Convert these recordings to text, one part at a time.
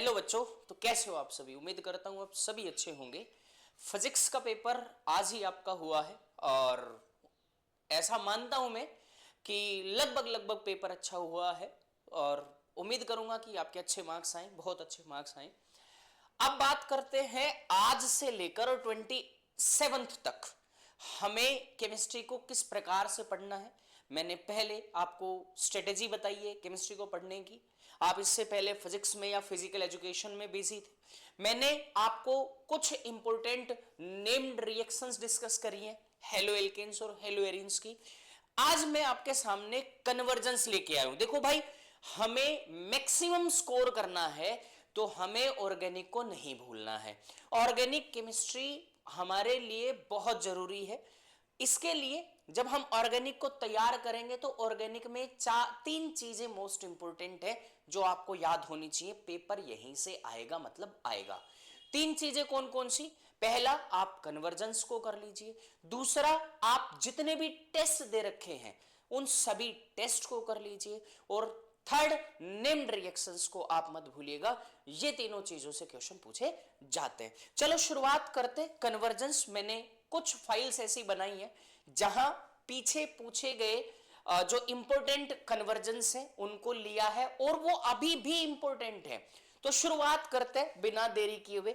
Hello बच्चों, तो कैसे हो आप सभी। उम्मीद करता हूं आप सभी अच्छे होंगे। फिजिक्स का पेपर आज ही आपका हुआ है और ऐसा मानता हूं मैं कि लगभग लगभग पेपर अच्छा हुआ है और उम्मीद करूंगा कि आपके अच्छे मार्क्स आए, बहुत अच्छे मार्क्स आए। अब बात करते हैं आज से लेकर 27 तक हमें केमिस्ट्री को किस प्रकार से पढ़ना है। मैंने पहले आपको स्ट्रेटेजी बताई है केमिस्ट्री को पढ़ने की। आप इससे पहले फिजिक्स में या फिजिकल एजुकेशन में बिजी थे। मैंने आपको कुछ इंपॉर्टेंट नेम्ड रिएक्शंस डिस्कस करी हैं, हेलो एल्केन्स और हेलो एरिन्स की। आज मैं आपके सामने कन्वर्जेंस लेके आया हूं। देखो भाई, हमें मैक्सिमम स्कोर करना है तो हमें ऑर्गेनिक को नहीं भूलना है। ऑर्गेनिक केमिस्ट्री हमारे लिए बहुत जरूरी है। इसके लिए जब हम ऑर्गेनिक को तैयार करेंगे तो ऑर्गेनिक में तीन चीजें मोस्ट इंपोर्टेंट है जो आपको याद होनी चाहिए। पेपर यहीं से आएगा, मतलब आएगा। तीन चीजें कौन कौन सी? पहला, आप कन्वर्जेंस को कर लीजिए। दूसरा, आप जितने भी टेस्ट दे रखे हैं उन सभी टेस्ट को कर लीजिए। और थर्ड, नेम्ड रिएक्शंस को आप मत भूलिएगा। ये तीनों चीजों से क्वेश्चन पूछे जाते हैं। चलो शुरुआत करते। कन्वर्जेंस मैंने कुछ फाइल्स ऐसी बनाई है जहां पीछे पूछे गए जो इंपॉर्टेंट कन्वर्जेंस है उनको लिया है और वो अभी भी इंपॉर्टेंट है। तो शुरुआत करते हैं बिना देरी किए हुए।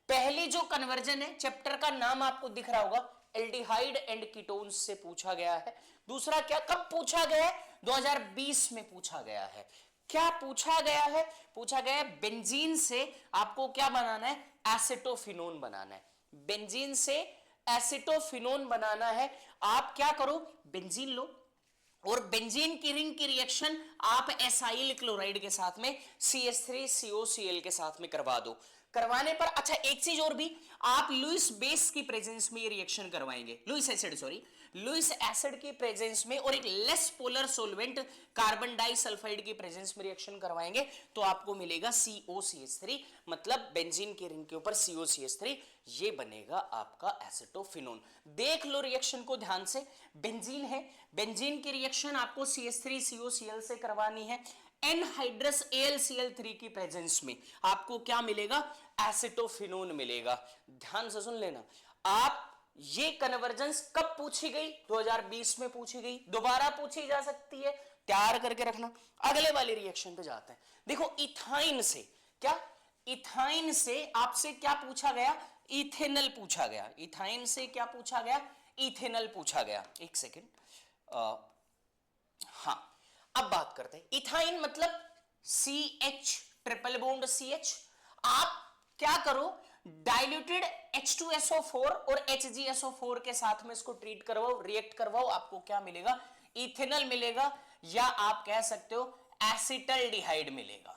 पहली जो कन्वर्जन है, चैप्टर का नाम आपको दिख रहा होगा, एल्डिहाइड एंड कीटोन्स से पूछा गया है। दूसरा क्या, कब पूछा गया है? 2020 में पूछा गया है। क्या पूछा गया है? पूछा गया है बेंजीन से आपको क्या बनाना है? एसिटोफिनोन बनाना है। बेंजीन से एसिटोफिनोन बनाना है। आप क्या करो, बेंजीन लो और बेंजीन की रिंग की रिएक्शन आप एसाइल क्लोराइड के साथ में CH3COCl के साथ में करवा दो। करवाने पर अच्छा एक चीज और भी, आप लुईस बेस की प्रेजेंस में ये रिएक्शन करवाएंगे, लुईस एसिड की प्रेजेंस में, और एक less polar solvent carbon disulphide की प्रेजेंस में रिएक्शन करवाएंगे तो आपको मिलेगा COCH3, मतलब बेंजीन की रिंग के ऊपर COCH3, ये बनेगा आपका एसिटोफिनोन। देख लो रिएक्शन को ध्यान से। बेंजीन है, बेंजीन की रिएक्शन आपको CH3COCl से करवानी है। एनहाइड्रस AlCl3 की प्रेजेंस में आपको क्या मिलेगा? एसिटोफिनोन मिलेगा। ध्यान से सुन लेना। आप ये कन्वर्जेंस कब पूछी गई? 2020 में पूछी गई, दोबारा पूछी जा सकती है, तैयार करके रखना। अगले वाली रिएक्शन पे जाते हैं। देखो इथाइन से क्या, इथाइन से आपसे क्या पूछा गया? इथेनॉल पूछा गया। इथाइन से क्या पूछा गया? इथेनॉल पूछा गया। एक सेकेंड, हाँ अब बात करते हैं। इथाइन मतलब CH ट्रिपल बॉन्ड CH। आप क्या करो, डाइल्यूटेड H2SO4 और HgSO4 के साथ में इसको ट्रीट करवाओ, रिएक्ट करवाओ, आपको क्या मिलेगा? इथेनॉल मिलेगा, या आप कह सकते हो एसिटल्डिहाइड मिलेगा।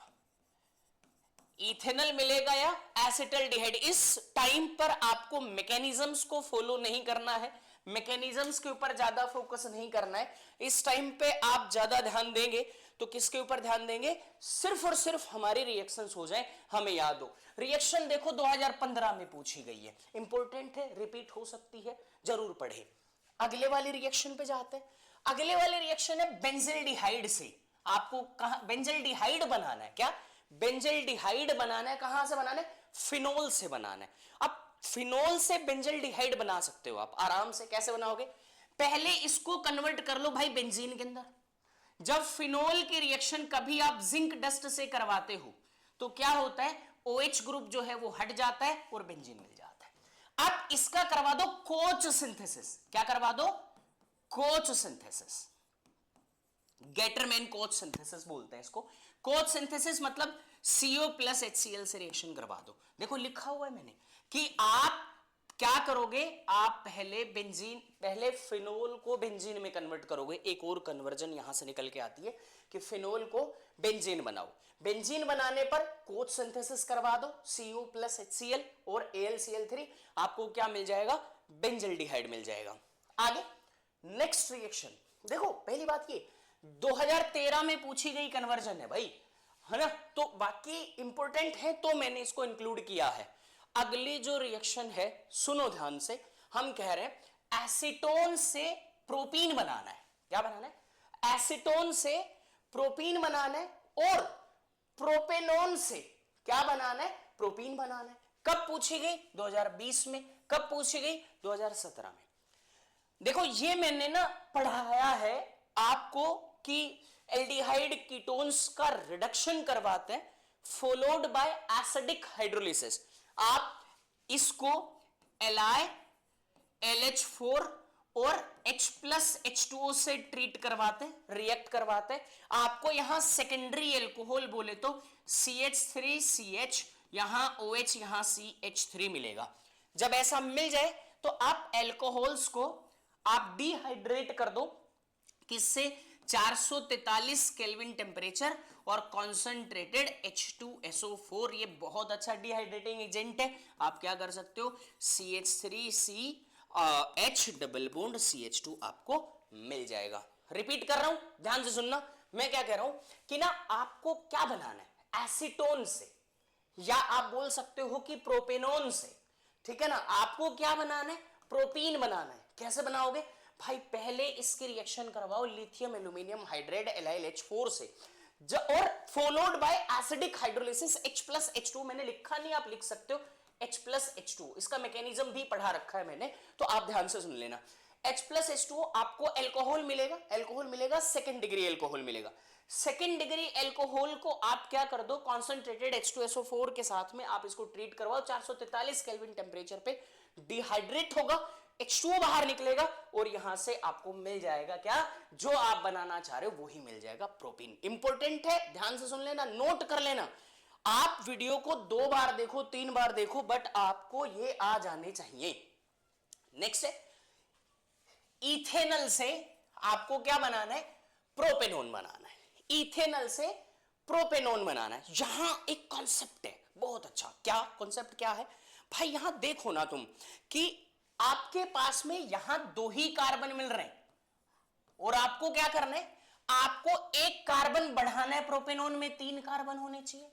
इथेनॉल मिलेगा या एसिटल्डिहाइड। इस टाइम पर आपको मैकेनिज्म्स को फॉलो नहीं करना है, मैकेनिज्म्स के ऊपर ज्यादा फोकस नहीं करना है। इस टाइम पे आप ज्यादा ध्यान देंगे तो किसके ऊपर ध्यान देंगे? सिर्फ और सिर्फ हमारी रिएक्शंस हो जाए, हमें याद हो। रिएक्शन देखो 2015 में पूछी गई है, इंपॉर्टेंट है, रिपीट हो सकती है, जरूर पढ़े। अगले वाली रिएक्शन पे जाते हैं। अगले वाली रिएक्शन है बेंजल्डिहाइड से। आपको कहां बेंजल्डिहाइड बनाना है? क्या बेंजल्डिहाइड बनाना है? कहां से बनाना है? फिनोल से बनाना है। अब फिनोल से बेंजल्डिहाइड बना सकते हो आप आराम से। कैसे बनाओगे? पहले इसको कन्वर्ट कर लो भाई बेंजीन के अंदर। जब फिनोल की रिएक्शन कभी आप जिंक डस्ट से करवाते हो तो क्या होता है? OH ग्रुप जो है वो हट जाता है और बेंजीन मिल जाता है। अब इसका करवा दो कोच सिंथेसिस। क्या करवा दो? Coach synthesis. Gattermann coach synthesis बोलते हैं इसको। कोच सिंथेसिस मतलब CO प्लस HCl से रिएक्शन करवा दो। देखो लिखा हुआ है मैंने कि आप क्या करोगे, आप पहले फिनोल को बेंजीन में कन्वर्ट करोगे। एक और कन्वर्जन यहां से निकल के आती है कि फिनोल को बेंजीन बनाओ। बेंजीन बनाने पर कोच सिंथेसिस करवा दो, CO प्लस HCl और AlCl3, आपको क्या मिल जाएगा? बेंजल्डिहाइड मिल जाएगा। आगे नेक्स्ट रिएक्शन देखो। पहली बात ये 2013 में पूछी गई कन्वर्जन है भाई, है ना, तो बाकी इंपॉर्टेंट है तो मैंने इसको इंक्लूड किया है। अगली जो रिएक्शन है सुनो ध्यान से, हम कह रहे हैं एसीटोन से प्रोपीन बनाना है। क्या बनाना है? एसीटोन से प्रोपीन बनाना है और प्रोपेनोन से क्या बनाना है? प्रोपीन बनाना है। कब पूछी गई? 2020 में। कब पूछी गई? 2017 में। देखो ये मैंने ना पढ़ाया है आपको कि एल्डिहाइड कीटोन्स का रिडक्शन करवाते हैं फॉलोड बाय एसिडिक हाइड्रोलिसिस। आप इसको Li LH4 और H+H2O से ट्रीट करवाते हैं, रिएक्ट करवाते हैं। आपको यहां सेकेंडरी एल्कोहल बोले तो CH3CH, यहां OH, यहां CH3 मिलेगा। जब ऐसा मिल जाए तो आप एल्कोहल्स को आप डिहाइड्रेट कर दो, किससे? 443 केल्विन टेम्परेचर और कॉन्सेंट्रेटेड H2SO4। ये बहुत अच्छा डिहाइड्रेटिंग एजेंट है। आप क्या कर सकते हो? CH3CH डबल बॉन्ड CH2 आपको मिल जाएगा। रिपीट कर रहा हूं, ध्यान से सुनना। मैं क्या कह रहा हूं कि ना आपको क्या बनाना है? एसीटोन से, या आप बोल सकते हो कि प्रोपेनोन से, ठीक है ना। आपको क्या बनाना है? प्रोपीन बनाना है। कैसे बनाओगे भाई? पहले इसकी रिएक्शन करवाओ लिथियम एल्यूमिनियम हाइड्राइड LiLH4 से, और followed by acidic hydrolysis H+H2। मैंने लिखा नहीं, आप लिख सकते हो H+H2। इसका मैकेनिज्म भी पढ़ा रखा है मैंने, तो आप ध्यान से सुन लेना। H+H2 आपको एल्कोहल मिलेगा, एल्कोहल मिलेगा, सेकेंड डिग्री एल्कोहल मिलेगा। सेकेंड डिग्री एल्कोहल को आप क्या कर दो? कॉन्सेंट्रेटेड H2SO4 के साथ में आप इसको ट्रीट करवाओ 443 केल्विन टेम्परेचर पे, डिहाइड्रेट होगा, H2O बाहर निकलेगा और यहां से आपको मिल जाएगा क्या? जो आप बनाना चाह रहे हो वही मिल जाएगा, प्रोपीन। इंपॉर्टेंट है, ध्यान से सुन लेना, नोट कर लेना। आप वीडियो को 2 बार देखो, 3 बार देखो, बट आपको ये आ जाने चाहिए। नेक्स्ट है इथेनॉल से आपको क्या बनाना है? प्रोपेनोन बनाना है। इथेनॉल से प्रोपेनोन बनाना है। यहां एक कॉन्सेप्ट है बहुत अच्छा। क्या कॉन्सेप्ट क्या है भाई? यहां देखो ना तुम कि आपके पास में यहां 2 ही कार्बन मिल रहे हैं और आपको क्या करना है? आपको एक कार्बन बढ़ाना है। प्रोपेनोन में 3 कार्बन होने चाहिए।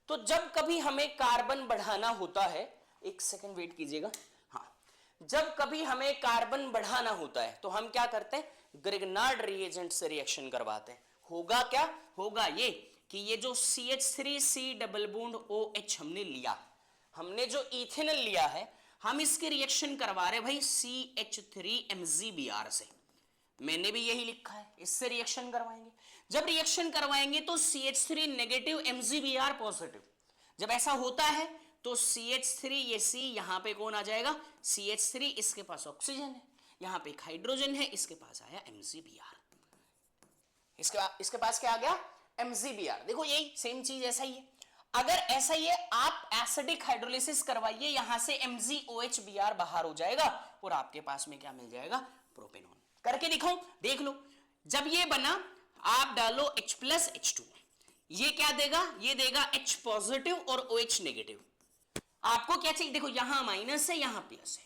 तो जब कभी हमें कार्बन बढ़ाना होता है, एक सेकंड वेट कीजिएगा, हाँ, जब कभी हमें कार्बन बढ़ाना होता है तो हम क्या करते हैं? ग्रिग्नार्ड रिएजेंट से रिएक्शन करवाते हैं। होगा क्या? होगा ये कि ये जो CH3C डबल बॉन्ड OH हमने लिया, हमने जो इथेनॉल लिया है, हम इसके रिएक्शन करवा रहे भाई CH3MgBr से। मैंने भी यही लिखा है, इससे रिएक्शन करवाएंगे। जब रिएक्शन करवाएंगे तो CH3 नेगेटिव MgBr पॉजिटिव। जब ऐसा होता है तो CH3, ये C, यहां पे कौन आ जाएगा? CH3, इसके पास ऑक्सीजन है, यहां पे एक हाइड्रोजन है, इसके पास आया MgBr। इसके पास क्या आ गया? MgBr। देखो यही सेम चीज ऐसा ही है। अगर ऐसा ही है, आप एसिडिक हाइड्रोलिसिस करवाइए, यहां से MgOHBr बाहर हो जाएगा और आपके पास में क्या मिल जाएगा? प्रोपेनोन। करके दिखाऊं? देख लो। जब ये बना, आप डालो H+H2, ये क्या देगा? ये देगा H पॉजिटिव और OH नेगेटिव। आपको क्या चाहिए? देखो यहां माइनस है, यहां प्लस है।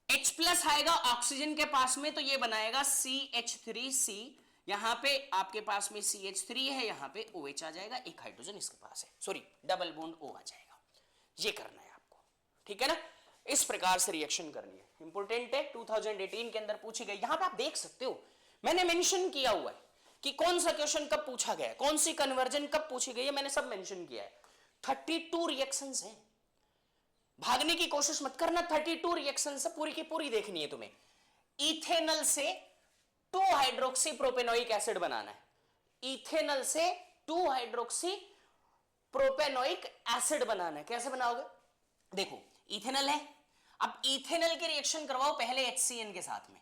H प्लस आएगा ऑक्सीजन के पास में तो ये बनाएगा CH3C, यहां पे आपके पास में CH3 है, यहां पे OH आ जाएगा, एक हाइड्रोजन इसके पास है, सॉरी डबल बॉन्ड O आ जाएगा। ये करना है आपको, ठीक है ना। इस प्रकार से रिएक्शन करनी है, इंपॉर्टेंट है, 2018 के अंदर पूछी गई। यहां पे आप देख सकते हो मैंने मेंशन किया हुआ है कि कौन सा क्वेश्चन कब पूछा गया है, कौन सी कन्वर्जन कब पूछी गई है, मैंने सब मेंशन किया है। 32 रिएक्शंस हैं, भागने की कोशिश मत करना। 32 रिएक्शन से पूरी की पूरी देखनी है तुम्हें। इथेनॉल से 2 हाइड्रोक्सी प्रोपेनोइक एसिड बनाना है। इथेनॉल से 2 हाइड्रोक्सी प्रोपेनोइक एसिड बनाना है। कैसे बनाओगे? देखो इथेनॉल है, अब इथेनॉल के रिएक्शन करवाओ पहले HCN के साथ में।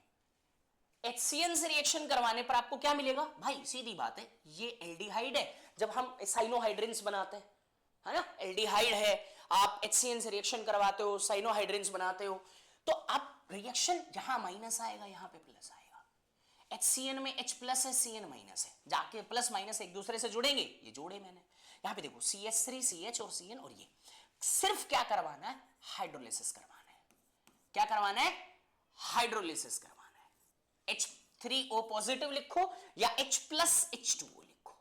HCN से रिएक्शन करवाने पर आपको क्या मिलेगा भाई? सीधी बात है, ये एल्डिहाइड है। जब हम साइनोहाइड्रिन्स बनाते हैं, है ना, एल्डिहाइड है, आप HCN से रिएक्शन करवाते हो, साइनोहाइड्रिन्स बनाते हो, तो आप रिएक्शन यहां माइनस आएगा, यहां पे प्लस आएगा। HCN में H प्लस है, CN माइनस है, जाके प्लस माइनस एक दूसरे से जुड़ेंगे, ये जोड़े मैंने। यहां पे देखो CH3 CH और CN, और ये सिर्फ क्या करवाना है? हाइड्रोलिसिस करवाना है। क्या करवाना है? हाइड्रोलिसिस करवाना है। H3O पॉजिटिव लिखो या H प्लस H2O लिखो।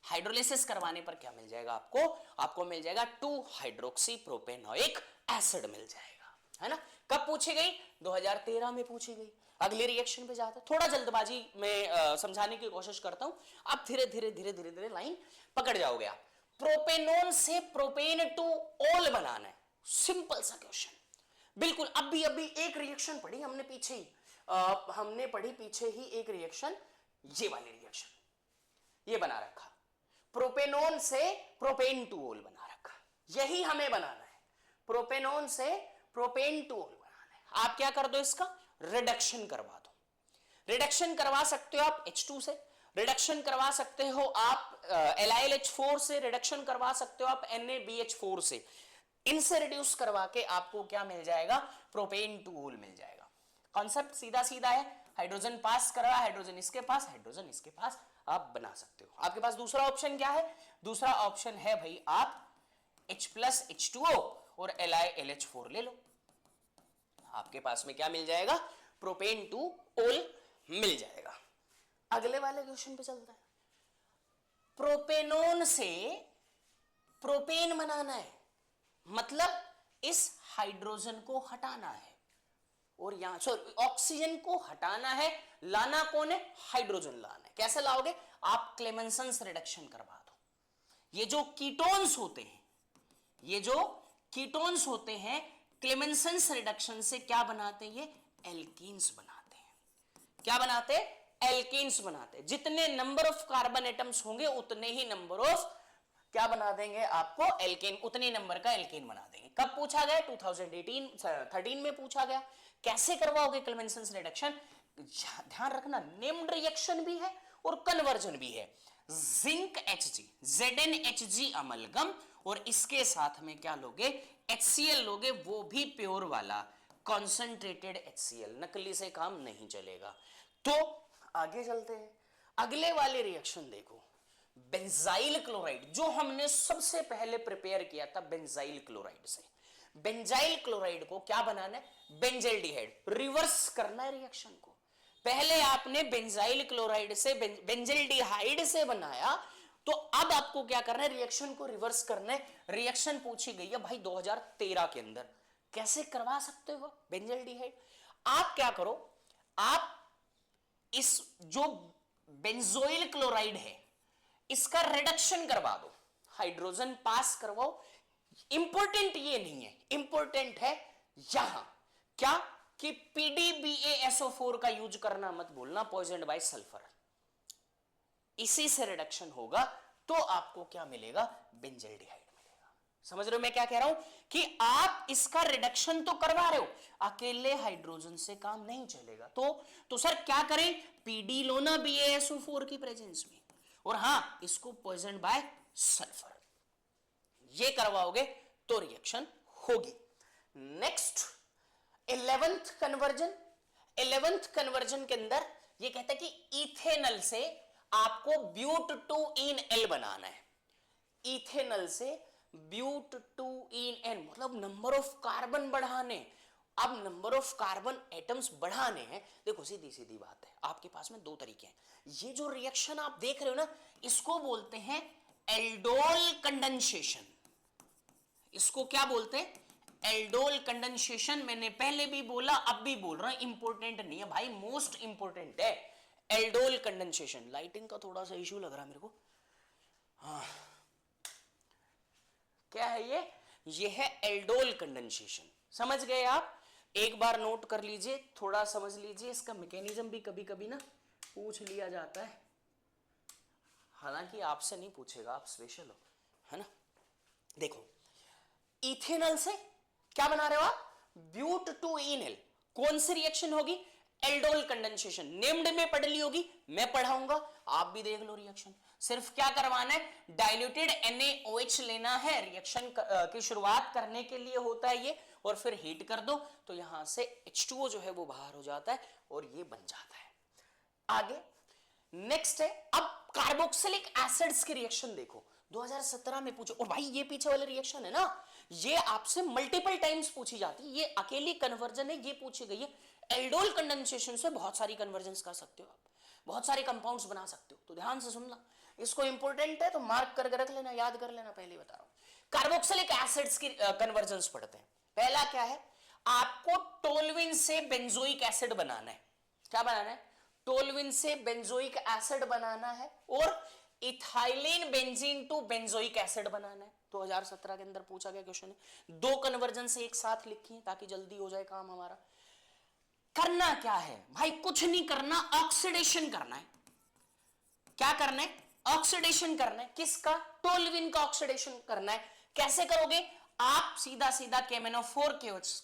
हाइड्रोलिसिस करवाने पर क्या मिल जाएगा आपको? आपको मिल जाएगा 2 हाइड्रोक्सी प्रोपेनोइक एसिड मिल जाएगा, है ना। कब पूछी गई? 2013 में पूछी गई। अगले रिएक्शन पे जाते हैं। थोड़ा जल्दबाजी में समझाने की कोशिश करता हूं, आप धीरे धीरे धीरे धीरे धीरे लाइन पकड़ जाओगे। आप प्रोपेनोन से प्रोपेन टू ओल बनाना है, सिंपल सा क्वेश्चन। बिल्कुल अभी एक रिएक्शन पढ़ी हमने पीछे ही, हमने पढ़ी पीछे ही एक रिएक्शन, ये वाली रिएक्शन, ये बना रखा, प्रोपेनोन से प्रोपेन टू ओल बना रखा, यही हमें बनाना है, प्रोपेनोन से प्रोपेन टू ओल बनाना है। आप क्या कर दो, इसका रिडक्शन करवा दो। रिडक्शन करवा सकते हो आप H2 से, रिडक्शन करवा सकते हो आप LiLH4 से, रिडक्शन करवा सकते हो आप NaBH4 से। इनसे रिड्यूस करवा के आपको क्या मिल जाएगा, प्रोपेन टू ओल मिल जाएगा। कॉन्सेप्ट सीधा सीधा है, हाइड्रोजन पास कर रहा है, हाइड्रोजन इसके पास, हाइड्रोजन इसके पास, आप बना सकते हो। आपके पास दूसरा ऑप्शन क्या है, दूसरा ऑप्शन है भाई आप H+H2O और LiLH4 ले लो, आपके पास में क्या मिल जाएगा, प्रोपेन टू ओल मिल जाएगा। अगले वाले क्वेश्चन पे चलता है, प्रोपेनोन से प्रोपेन बनाना है, मतलब इस हाइड्रोजन को हटाना है और यहां सॉरी ऑक्सीजन को हटाना है, लाना कौन है, हाइड्रोजन लाना है। कैसे लाओगे आप, क्लेमेंसन्स रिडक्शन करवा दो। ये जो कीटोन्स होते हैं, ये जो कीटोन्स होते हैं, क्लेमेंसन्स रिडक्शन से क्या बनाते हैं, ये एल्कीन्स बनाते हैं। क्या बनाते हैं, एल्कीन्स बनाते हैं। जितने नंबर ऑफ कार्बन एटम्स होंगे उतने ही नंबर ऑफ क्या बना देंगे आपको, एल्केन, उतने नंबर का एल्केन बना देंगे। कब पूछा गया, 2013 में पूछा गया। कैसे करवाओगे क्लेमेंसन्स रिडक्शन, ध्यान रखना नेम्ड रिएक्शन भी है और कन्वर्जन भी है। जिंक Hg, ZnHg अमलगम, और इसके साथ में क्या लोगे, HCl लोगे, वो भी प्योर वाला कॉन्सेंट्रेटेड HCl, नकली से काम नहीं चलेगा। तो आगे चलते हैं, अगले वाले रिएक्शन देखो, बेंजाइल क्लोराइड, जो हमने सबसे पहले प्रिपेयर किया था बेंजाइल क्लोराइड से। बेंजाइल क्लोराइड को क्या बनाना है, बेंजेल्डिहाइड, रिवर्स करना है रिएक्शन को। पहले आपने बेंजाइल क्लोराइड से बेंजेल्डिहाइड से बनाया, तो अब आपको क्या करना है, रिएक्शन को रिवर्स करना है। रिएक्शन पूछी गई है भाई 2013 के अंदर, कैसे करवा सकते हो बेंजेल्डिहाइड। आप क्या करो, आप इस जो बेंजोइल क्लोराइड है इसका रिडक्शन करवा दो, हाइड्रोजन पास करवाओ। इंपॉर्टेंट ये नहीं है, इंपॉर्टेंट है यहां क्या कि PDBaSO4 का यूज करना मत भूलना, पॉइजन्ड बाय सल्फर। इसी से रिडक्शन होगा तो आपको क्या मिलेगा, बेंजेल्डिहाइड मिलेगा। समझ रहे हो मैं क्या कह रहा हूं, कि आप इसका रिडक्शन तो करवा रहे हो, अकेले हाइड्रोजन से काम नहीं चलेगा। तो सर क्या करें, PD लो ना BaSO4 की प्रेजेंस में, और हां इसको पॉइजन बाय सल्फर, ये करवाओगे तो रिएक्शन होगी। Next 11th conversion. 11th conversion के अंदर ये कहता है कि इथेनल से आपको ब्यूट टू इन एल बनाना है। इथेनल से ब्यूट टू इन एन, मतलब नंबर ऑफ कार्बन बढ़ाने। अब नंबर ऑफ कार्बन एटम्स बढ़ाने हैं, देखो सीधी सीधी बात है, आपके पास में दो तरीके हैं। ये जो रिएक्शन आप देख रहे हो ना, इसको बोलते हैं एल्डोल कंडेंसेशन। इसको क्या बोलते हैं, एल्डोल कंडेंसेशन। मैंने पहले भी बोला, अब भी बोल रहा हूं, इंपॉर्टेंट नहीं है भाई, मोस्ट इंपॉर्टेंट है एल्डोल कंडेंसेशन। लाइटिंग का थोड़ा सा इश्यू लग रहा है मेरे को, हाँ क्या है ये है एल्डोल कंडेंसेशन। समझ गए आप, एक बार नोट कर लीजिए, थोड़ा समझ लीजिए, इसका मैकेनिज्म भी कभी कभी ना पूछ लिया जाता है, हालांकि आपसे नहीं पूछेगा, आप स्पेशल हो, है ना। देखो इथेनॉल से क्या बना रहे हो आप, ब्यूट टू इनएल। कौन सी रिएक्शन होगी, एल्डोल कंडेंसेशन। नेम्ड में पढ़ ली होगी, मैं पढ़ाऊंगा, आप भी देख लो रिएक्शन। सिर्फ क्या करवाना है, डाइल्यूटेड NaOH लेना है, रिएक्शन की शुरुआत करने के लिए होता है ये, और फिर हीट कर दो तो यहां से H2O जो है वो बाहर हो जाता है और ये बन जाता है। आगे नेक्स्ट है, अब कार्बोक्सिलिक एसिड्स की रिएक्शन देखो, 2017 में पूछो। और भाई ये पीछे वाले रिएक्शन है ना, ये आपसे मल्टीपल टाइम्स पूछी जाती है, ये अकेली कन्वर्जन है, ये पूछी गई है। एल्डोल कंडेंसेशन से बहुत सारी कन्वर्जन कर सकते हो आप, बहुत सारे कंपाउंड्स बना सकते हो, तो ध्यान से सुनना, इसको इंपॉर्टेंट है तो मार्क करके रख लेना, याद कर लेना, पहले बता रहा हूं। कार्बोक्सिलिक एसिड्स की कन्वर्जन पढ़ते हैं। पहला क्या है, आपको टोलुइन से बेंजोइक एसिड बनाना है। क्या बनाना है, टोलुइन से बेंजोइक एसिड बनाना है, और ethylene benzene to benzoic acid बनाना है। 2017 के अंदर पूछा गया क्वेश्चन है। 2 कन्वर्जन से एक साथ लिखिए ताकि जल्दी हो जाए काम हमारा। करना क्या है भाई, कुछ नहीं करना, ऑक्सीडेशन करना है। क्या करना है? ऑक्सीडेशन करना है। किसका? टोल्यूइन का ऑक्सीडेशन करना है। कैसे करोगे? आप सीधा सीधा KMnO4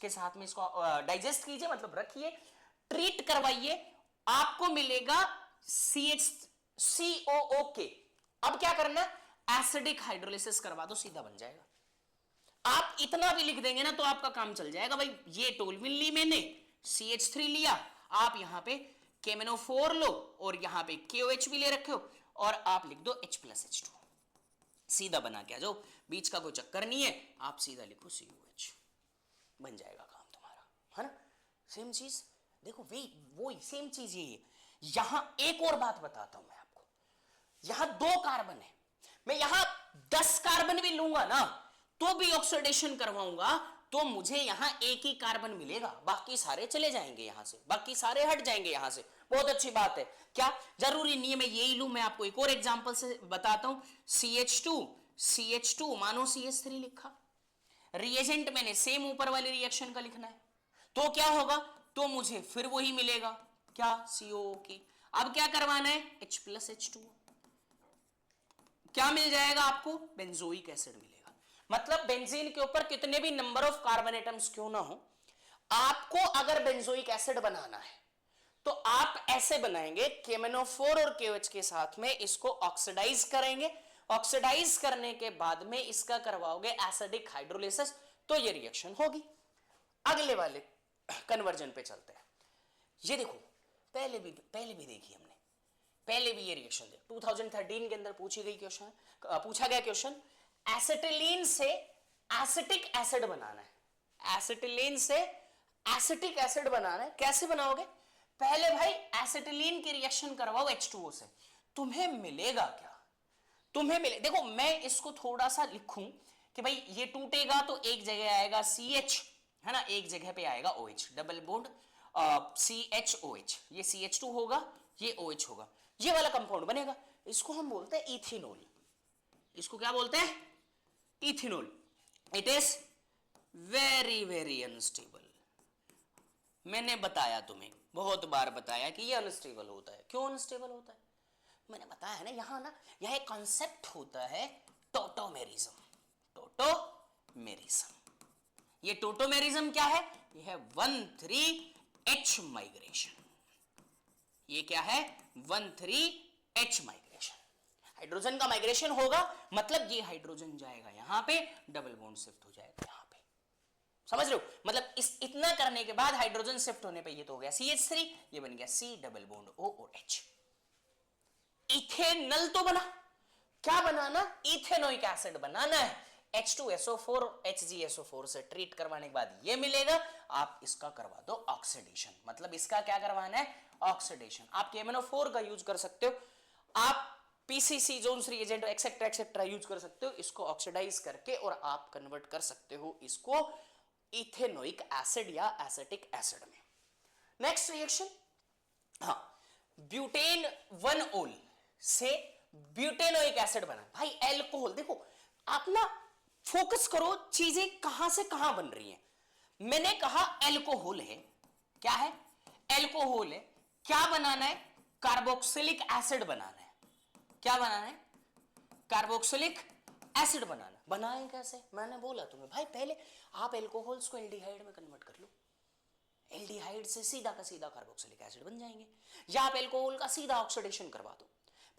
के साथ में इसको डाइजेस्ट कीजिए, मतलब रखिए, ट्रीट करवाइए, आपको मिलेगा COOK। अब क्या करना? एसिडिक हाइड्रोलिसिस करवा दो, सीधा बन जाएगा। आप इतना भी लिख देंगे ना तो आपका काम चल जाएगा भाई। ये टोल्यूइन ली मैंने, CH3 लिया, आप यहां पे KMnO4 लो और यहां पे KOH भी ले रखे हो और आप लिख दो H+H2, सीधा बना के आ जाओ। बीच का कोई चक्कर नहीं है, आप सीधा लिखो COH, बन जाएगा काम तुम्हारा, है ना। सेम चीज देखो, वही सेम चीज यही है। यहां एक और बात बताता हूं मैं आपको, यहां 2 कार्बन है, मैं यहां 10 कार्बन भी लूंगा ना तो भी ऑक्सीडेशन करवाऊंगा तो मुझे यहां एक ही कार्बन मिलेगा, बाकी सारे चले जाएंगे यहां से, बाकी सारे हट जाएंगे यहां से। बहुत अच्छी बात है। क्या जरूरी नहीं है मैं यही लूं, मैं आपको एक और एग्जांपल से बताता हूं। CH2 मानो CH3 लिखा, रिएजेंट मैंने सेम ऊपर वाली रिएक्शन का लिखना है, तो क्या होगा? तो मुझे फिर वही मिलेगा, क्या? COOK। अब क्या करवाना है? H+H2। क्या मिल जाएगा आपको? बेंजोइक एसिड मिलेगा। मतलब बेंजीन के ऊपर कितने भी नंबर ऑफ कार्बन एटम्स क्यों ना हो, आपको अगर बेंजोइक एसिड बनाना है तो आप ऐसे बनाएंगे, KMnO4 और KOH के साथ में इसको ऑक्सीडाइज करेंगे, ऑक्सीडाइज करने के बाद में इसका करवाओगे एसिडिक हाइड्रोलिसिस, तो ये रिएक्शन होगी। अगले वाले कन्वर्जन पे चलते हैं। ये देखो, पहले भी देखी हमने, पहले भी ये रिएक्शन दे 2013 के अंदर पूछा गया क्वेश्चन, एसिटिलीन से एसिटिक एसिड बनाना है। एसिटिलीन से एसिटिक एसिड बनाना है, कैसे बनाओगे? पहले भाई एसिटिलीन की रिएक्शन करवाओ H2O से, तुम्हें मिलेगा क्या? देखो मैं इसको थोड़ा सा लिखूं कि भाई ये टूटेगा तो एक जगह आएगा CH, है ना, एक जगह पे आएगा OH, डबल बॉन्ड CHOH, ये CH2 होगा, ये OH होगा, ये वाला कंपाउंड बनेगा। इसको हम बोलते हैं इथेनॉल। इसको क्या बोलते हैं? Ethanol. It is very very unstable. मैंने बताया, तुम्हें बहुत बार बताया कि ये अनस्टेबल होता है। क्यों अनस्टेबल होता है? मैंने बताया है ना, यह एक कॉन्सेप्ट होता है टोटोमेरिज्म। ये टोटोमेरिज्म क्या है? ये है 1,3H माइग्रेशन। ये क्या है? 1,3H migration. हाइड्रोजन का माइग्रेशन होगा, मतलब ये हाइड्रोजन जाएगा यहां पे, डबल बॉन्ड शिफ्ट हो जाएगा यहां पे। समझ रहे हो? मतलब इतना करने के बाद हाइड्रोजन शिफ्ट होने पे ये तो हो गया CH3, ये बन गया C डबल बॉन्ड O और H। इथेनल तो बना। क्या बनाना? इथेनोइक एसिड बनाना है। H2SO4 HgSO4 से ट्रीट करवाने के बाद ये मिलेगा, आप इसका करवा दो ऑक्सीडेशन। मतलब इसका क्या करवाना है? ऑक्सीडेशन। आप KMnO4 का यूज कर सकते हो, आप PCC Jones reagent etcetera etcetera use कर सकते हो, इसको ऑक्सीडाइज करके और आप कन्वर्ट कर सकते हो इसको इथेनोइक एसिड या एसिटिक एसिड में। नेक्स्ट रिएक्शन, हाँ, ब्यूटेन 1-ओल से ब्यूटेनोइक एसिड बना। भाई एल्कोहल, देखो आप ना फोकस करो चीजें कहां से कहां बन रही हैं। मैंने कहा एल्कोहल है, क्या है? एल्कोहल है। क्या बनाना है? कार्बोक्सिलिक एसिड बनाना है। क्या बनाना है? कार्बोक्सिलिक एसिड बनाना। बनाए कैसे? मैंने बोला तुम्हें भाई, पहले आप एल्कोहल्स को एल्डिहाइड में कन्वर्ट कर लो, एल्डिहाइड से सीधा का सीधा कार्बोक्सिलिक एसिड बन जाएंगे, या आप एल्कोहल का सीधा ऑक्सीडेशन करवा दो।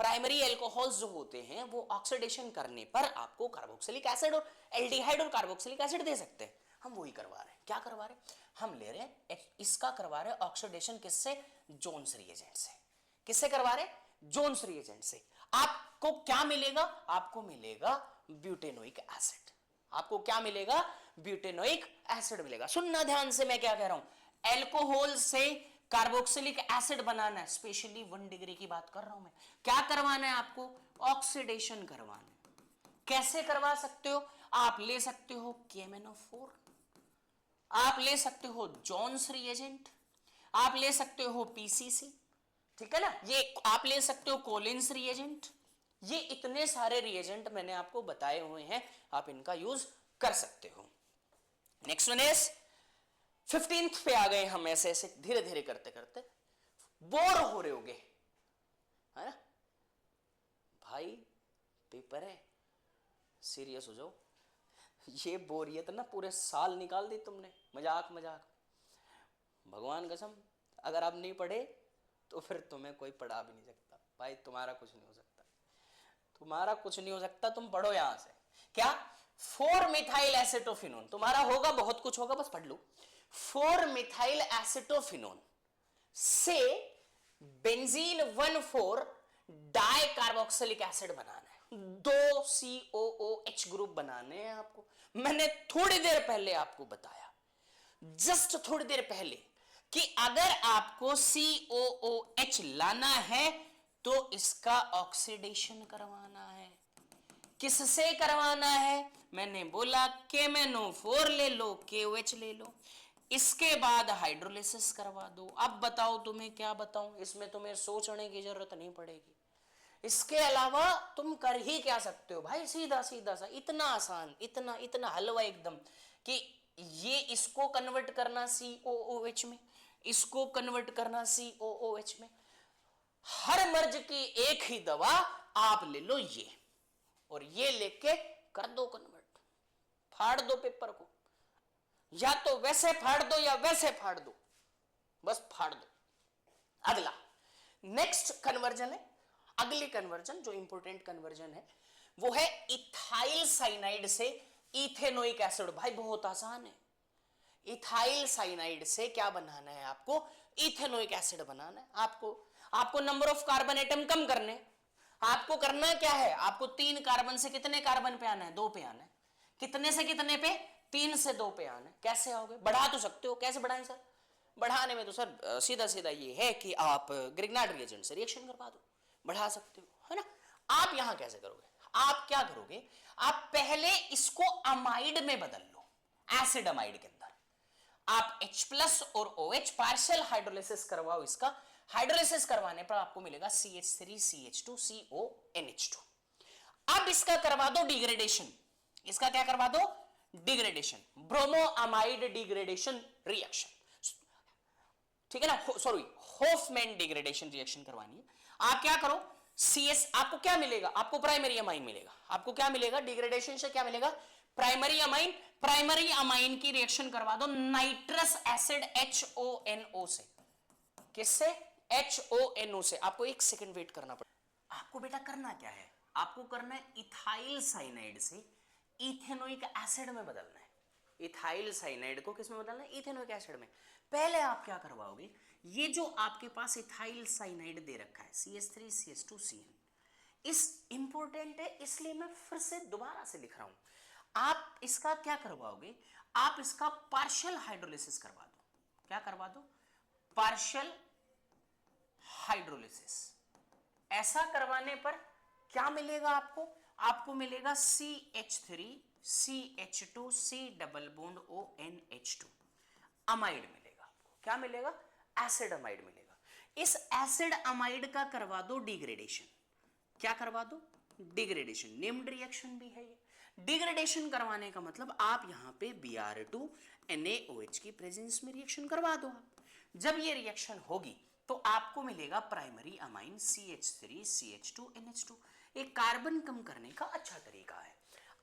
प्राइमरी एल्कोहल्स जो होते हैं वो ऑक्सीडेशन करने पर आपको कार्बोक्सिलिक एसिड और एल्डिहाइड और कार्बोक्सिलिक एसिड दे सकते हैं। हम वही करवा रहे हैं। क्या करवा रहे हैं? हम ले रहे हैं इसका करवा रहे हैं ऑक्सीडेशन, किससे? जोन्स रिएजेंट से। किससे करवा रहे हैं? जोन्स रिएजेंट से। आपको क्या मिलेगा? आपको मिलेगा ब्यूटेनोइक एसिड। आपको क्या मिलेगा? ब्यूटेनोइक एसिड मिलेगा। सुनना ध्यान से, मैं क्या कह रहा हूं। एल्कोहल से कार्बोक्सिलिक एसिड बनाना है, स्पेशली 1 डिग्री की बात कर रहा हूं मैं। क्या करवाना है आपको? ऑक्सीडेशन करवाना है। कैसे करवा सकते हो? आप ले सकते हो KMnO4, आप ले सकते हो जोन्स रिएजेंट, आप ले सकते हो PCC, ठीक है ना, ये आप ले सकते हो कोलिन्स रिएजेंट, ये इतने सारे रिएजेंट मैंने आपको बताए हुए हैं, आप इनका यूज कर सकते हो। नेक्स्ट वन इज 15th पे आ गए हम, ऐसे ऐसे धीरे धीरे करते करते बोर हो रहे होगे, है ना भाई, पेपर है, सीरियस हो जाओ। ये बोरियत ना पूरे साल निकाल दी तुमने, मजाक मजाक। भगवान कसम, अगर आप नहीं पढ़े तो फिर तुम्हें कोई पढ़ा भी नहीं सकता भाई, तुम्हारा कुछ नहीं हो सकता, तुम्हारा कुछ नहीं हो सकता, तुम पढ़ो यहां से। क्या? 4 मिथाइल एसिटोफिनोन, तुम्हारा होगा, बहुत कुछ होगा, बस पढ़ लो। 4 मिथाइल एसिटोफिनोन से बेंजीन 1,4 डाई कार्बोक्सिलिक एसिड बनाना है, 2 COOH ग्रुप बनाने हैं आपको। मैंने थोड़ी देर पहले आपको बताया, जस्ट थोड़ी देर पहले, कि अगर आपको COOH लाना है तो इसका ऑक्सीडेशन करवाना है। किससे करवाना है? मैंने बोला KMnO4 ले लो, KOH ले लो, इसके बाद हाइड्रोलिसिस करवा दो। अब बताओ तुम्हें क्या बताऊं, इसमें तुम्हें सोचने की जरूरत नहीं पड़ेगी। इसके अलावा तुम कर ही क्या सकते हो भाई, सीधा सीधा सा, इतना आसान, इतना इतना हलवा एकदम, कि ये इसको कन्वर्ट करना COOH में, इसको कन्वर्ट करना COOH में। हर मर्ज की एक ही दवा आप ले लो ये, और ये लेके कर दो कन्वर्ट, फाड़ दो पेपर को, या तो वैसे फाड़ दो या वैसे फाड़ दो, बस फाड़ दो। अगला नेक्स्ट कन्वर्जन है, अगली कन्वर्जन जो इंपॉर्टेंट कन्वर्जन है वो है इथाइल साइनाइड से इथेनोइक एसिड। भाई बहुत आसान है, इथाइल साइनाइड से क्या बनाना है आपको? इथेनोइक एसिड बनाना है आपको नंबर ऑफ कार्बन एटम कम करने। आपको करना क्या है? आपको 3 कार्बन से कितने कार्बन पे आना है? 2 पे आना है। कितने से कितने पे? 3 से 2 पे आना है। कैसे आओगे? बढ़ा तो सकते हो, कैसे बढ़ाएं सर? बढ़ाने में तो सर सीधा सीधा ये है कि आप ग्रिग्नार्ड रिएजेंट से रिएक्शन करवा दो, बढ़ा सकते हो, है ना। आप यहां कैसे करोगे? आप क्या करोगे? आप पहले इसको अमाइड में बदल लो, एसिड अमाइड के अंदर आप H+ और OH पार्शियल हाइड्रोलिसिस करवाओ। इसका हाइड्रोलिसिस करवाने पर आपको मिलेगा CH3CH2CONH2। अब इसका करवा दो डिग्रेडेशन, इसका क्या करवा दो? Degradation, bromo amide degradation reaction, ठीक है ना, सॉरी होफमैन डिग्रेडेशन रिएक्शन करवानी है। आप क्या करो? CS, आपको क्या मिलेगा? आपको प्राइमरी अमाइन मिलेगा। आपको क्या मिलेगा? डिग्रेडेशन से क्या मिलेगा? Primary amine. प्राइमरी अमाइन की रिएक्शन करवा दो नाइट्रस एसिड HONO से। किससे? HONO से। आपको 1 सेकंड वेट करना पड़ेगा। आपको बेटा करना क्या है? आपको करना है इथाइल साइनाइड से इथेनोइक एसिड में बदलना है। इथाइल साइनाइड को किस में बदलना है? इथेनोइक एसिड में। पहले आप क्या करवाओगे? ये जो आपके पास इथाइल साइनाइड दे रखा है CH3CH2CN, इस इंपॉर्टेंट है इसलिए मैं फिर से दोबारा से लिख रहा हूं। आप इसका क्या करवाओगे? आप इसका पार्शियल हाइड्रोलिसिस करवा दो। क्या करवा दो? Partial hydrolysis. ऐसा करवाने पर क्या मिलेगा आपको? आपको मिलेगा CH3CH2C double bond ONH2 amide मिलेगा। आपको क्या मिलेगा? एसिड अमाइड मिलेगा। इस एसिड अमाइड का करवा दो डिग्रेडेशन। क्या करवा दो? डिग्रेडेशन। नेम्ड रिएक्शन भी है ये। डिग्रेडेशन करवाने का मतलब आप यहां पे Br2 NaOH की प्रेजेंस में रिएक्शन करवा दो। आप जब ये रिएक्शन होगी तो आपको मिलेगा प्राइमरी अमाइन CH3CH2NH2। एक कार्बन कम करने का अच्छा तरीका है।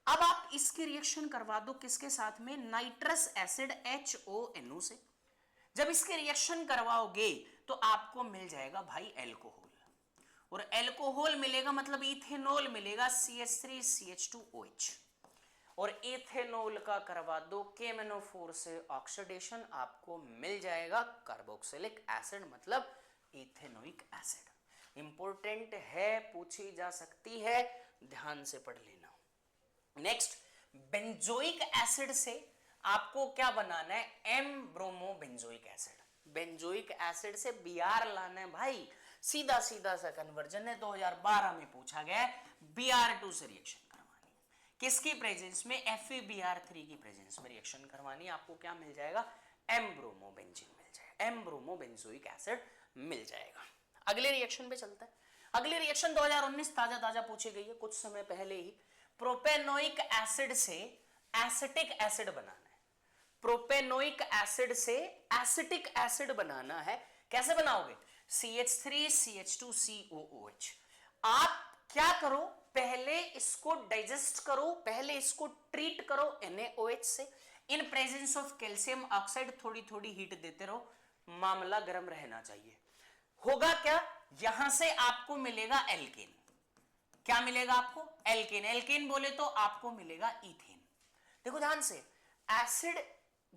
अब आप इसकी रिएक्शन करवा दो किसके साथ में? नाइट्रस एसिड HONO से। जब इसके रिएक्शन करवाओगे तो आपको मिल जाएगा भाई एल्कोहल, और एल्कोहल मिलेगा मतलब इथेनॉल मिलेगा CH3CH2OH, और इथेनॉल का करवा दो KMnO4 से ऑक्सीडेशन, आपको मिल जाएगा कार्बोक्सिलिक एसिड मतलब इथेनोइक एसिड। इंपॉर्टेंट है, पूछी जा सकती है, ध्यान से पढ़ लेना। नेक्स्ट बेंजोइक एसिड से आपको क्या बनाना है? M bromo benzoic acid. Benzoic acid से Br लाना है भाई, सीधा सीधा सा कन्वर्जन है, 2012 में पूछा गया है। Br2 से रिएक्शन करवानी है, किसकी प्रेजेंस में? FeBr3 की प्रेजेंस में रिएक्शन करवानी। आपको क्या मिल जाएगा? M ब्रोमो बेंजीन मिल जाएगा, M ब्रोमो बेंजोइक एसिड मिल जाएगा। अगले रिएक्शन पे चलता है। अगली रिएक्शन 2019 ताजा ताजा पूछी गई है कुछ समय पहले ही। प्रोपेनोइक एसिड से एसिटिक एसिड बनाना है। प्रोपेनोइक एसिड से एसिटिक एसिड बनाना है। कैसे बनाओगे? CH3 CH2 COOH। आप क्या करो, पहले इसको डाइजेस्ट करो, पहले इसको ट्रीट करो NaOH से। इन प्रेजेंस ऑफ कैल्शियम ऑक्साइड थोड़ी थोड़ी हीट देते रहो, मामला गर्म रहना चाहिए। होगा क्या, यहां से आपको मिलेगा एल्केन। क्या मिलेगा आपको? एल्केन। एल्केन बोले तो आपको मिलेगा इथेन। देखो ध्यान से, एसिड